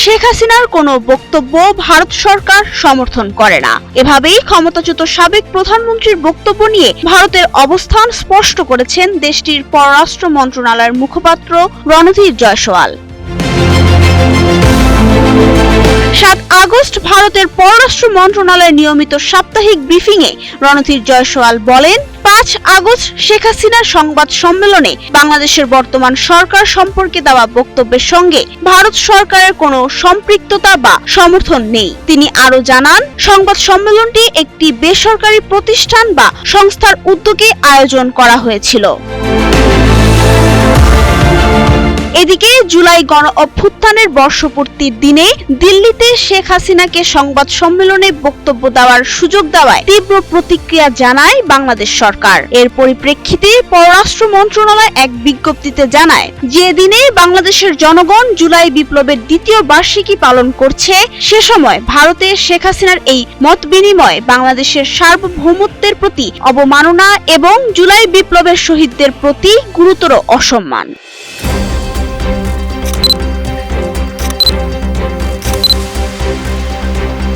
শেখ হাসিনার কোনো বক্তব্য ভারত সরকার সমর্থন করে না। এভাবেই ক্ষমতাচ্যুত সাবেক প্রধানমন্ত্রীর বক্তব্য নিয়ে ভারতের অবস্থান স্পষ্ট করেছেন দেশটির পররাষ্ট্র মন্ত্রণালয়ের মুখপাত্র রণধীর জয়সওয়াল। ৭ আগস্ট ভারতের পররাষ্ট্র মন্ত্রণালয়ের নিয়মিত সাপ্তাহিক ব্রিফিংয়ে রণধীর জয়সওয়াল বলেন, ৫ আগস্ট শেখ হাসিনার সংবাদ সম্মেলনে বাংলাদেশের বর্তমান সরকার সম্পর্কে দেওয়া বক্তব্যের সঙ্গে ভারত সরকারের কোনো সম্পৃক্ততা বা সমর্থন নেই। তিনি আরও জানান, সংবাদ সম্মেলনটি একটি বেসরকারি প্রতিষ্ঠান বা সংস্থার উদ্যোগে আয়োজন করা হয়েছিল। এদিকে জুলাই গণ অভ্যুত্থানের বর্ষপূর্তির দিনে দিল্লিতে শেখ হাসিনাকে সংবাদ সম্মেলনে বক্তব্য দেওয়ার সুযোগ দেওয়ায় তীব্র প্রতিক্রিয়া জানায় বাংলাদেশ সরকার। এর পরিপ্রেক্ষিতে পররাষ্ট্র মন্ত্রণালয় এক বিজ্ঞপ্তিতে জানায়, যে দিনে বাংলাদেশের জনগণ জুলাই বিপ্লবের দ্বিতীয় বার্ষিকী পালন করছে, সে সময় ভারতে শেখ হাসিনার এই মত বিনিময় বাংলাদেশের সার্বভৌমত্বের প্রতি অবমাননা এবং জুলাই বিপ্লবের শহীদদের প্রতি গুরুতর অসম্মান।